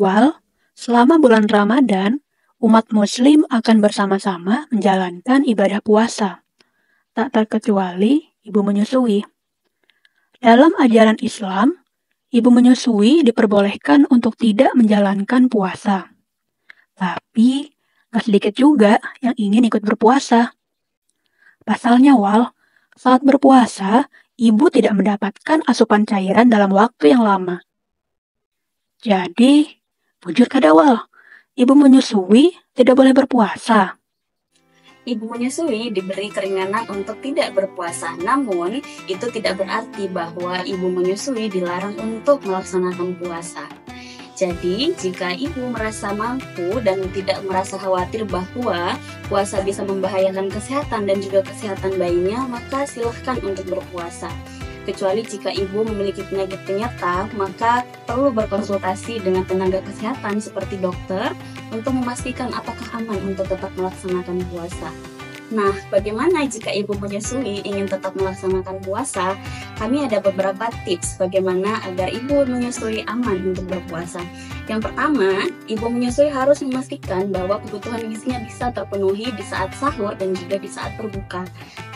Wal, selama bulan Ramadan, umat Muslim akan bersama-sama menjalankan ibadah puasa, tak terkecuali ibu menyusui. Dalam ajaran Islam, ibu menyusui diperbolehkan untuk tidak menjalankan puasa. Tapi, gak sedikit juga yang ingin ikut berpuasa. Pasalnya, Wal, saat berpuasa, ibu tidak mendapatkan asupan cairan dalam waktu yang lama. Jadi, bujur kada, Wal, ibu menyusui tidak boleh berpuasa. Ibu menyusui diberi keringanan untuk tidak berpuasa, namun itu tidak berarti bahwa ibu menyusui dilarang untuk melaksanakan puasa. Jadi, jika ibu merasa mampu dan tidak merasa khawatir bahwa puasa bisa membahayakan kesehatan dan juga kesehatan bayinya, maka silahkan untuk berpuasa. Kecuali jika ibu memiliki penyakit penyerta, maka perlu berkonsultasi dengan tenaga kesehatan seperti dokter untuk memastikan apakah aman untuk tetap melaksanakan puasa. Nah, bagaimana jika ibu menyusui ingin tetap melaksanakan puasa? Kami ada beberapa tips bagaimana agar ibu menyusui aman untuk berpuasa. Yang pertama, ibu menyusui harus memastikan bahwa kebutuhan gizinya bisa terpenuhi di saat sahur dan juga di saat berbuka.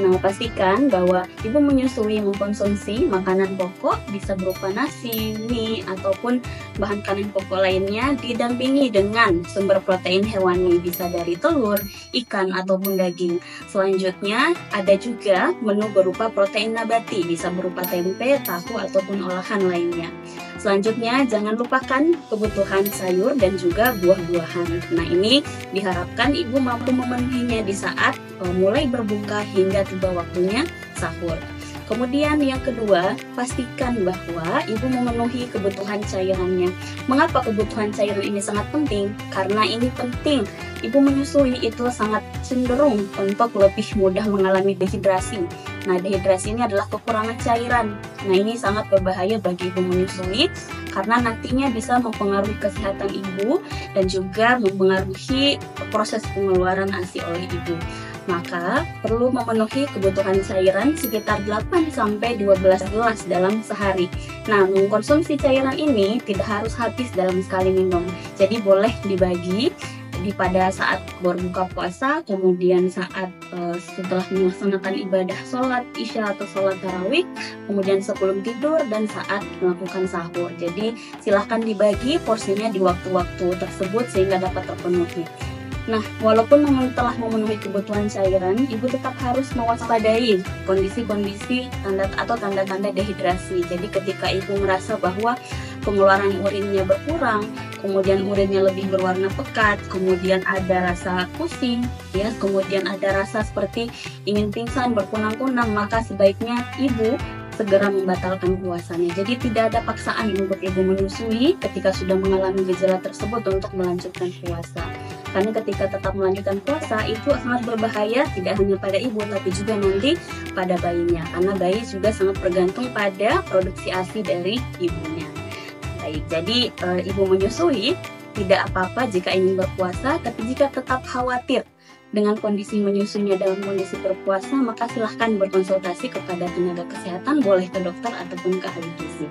Nah, pastikan bahwa ibu menyusui mengkonsumsi makanan pokok bisa berupa nasi, mie, ataupun bahan makanan pokok lainnya didampingi dengan sumber protein hewani, bisa dari telur, ikan, ataupun daging. Selanjutnya, ada juga menu berupa protein nabati, bisa berupa tempe, tahu, ataupun olahan lainnya. Selanjutnya, jangan lupakan kebutuhan sayur dan juga buah-buahan. Nah, ini diharapkan ibu mampu memenuhinya di saat mulai berbuka hingga tiba waktunya sahur. Kemudian yang kedua, pastikan bahwa ibu memenuhi kebutuhan cairannya. Mengapa kebutuhan cairan ini sangat penting? Karena ini penting. Ibu menyusui itu sangat cenderung untuk lebih mudah mengalami dehidrasi. Nah, dehidrasi ini adalah kekurangan cairan. Nah, ini sangat berbahaya bagi ibu menyusui karena nantinya bisa mempengaruhi kesehatan ibu dan juga mempengaruhi proses pengeluaran ASI oleh ibu. Maka perlu memenuhi kebutuhan cairan sekitar 8-12 gelas dalam sehari. Nah, mengkonsumsi cairan ini tidak harus habis dalam sekali minum. Jadi boleh dibagi pada saat berbuka puasa, kemudian saat setelah melaksanakan ibadah sholat isya atau sholat tarawih, kemudian sebelum tidur, dan saat melakukan sahur. Jadi silahkan dibagi porsinya di waktu-waktu tersebut sehingga dapat terpenuhi. Nah, walaupun telah memenuhi kebutuhan cairan, ibu tetap harus mewaspadai kondisi-kondisi tanda-tanda dehidrasi. Jadi ketika ibu merasa bahwa pengeluaran urinnya berkurang, kemudian urinnya lebih berwarna pekat, kemudian ada rasa pusing, ya, kemudian ada rasa seperti ingin pingsan, berkunang-kunang, maka sebaiknya ibu segera membatalkan puasanya. Jadi tidak ada paksaan untuk ibu menyusui ketika sudah mengalami gejala tersebut untuk melanjutkan puasa. Karena ketika tetap melanjutkan puasa itu sangat berbahaya tidak hanya pada ibu tapi juga nanti pada bayinya. Karena bayi juga sangat bergantung pada produksi ASI dari ibunya. Baik, jadi ibu menyusui tidak apa-apa jika ingin berpuasa, tapi jika tetap khawatir dengan kondisi menyusuinya dalam kondisi berpuasa, maka silahkan berkonsultasi kepada tenaga kesehatan, boleh ke dokter ataupun ke ahli gizi.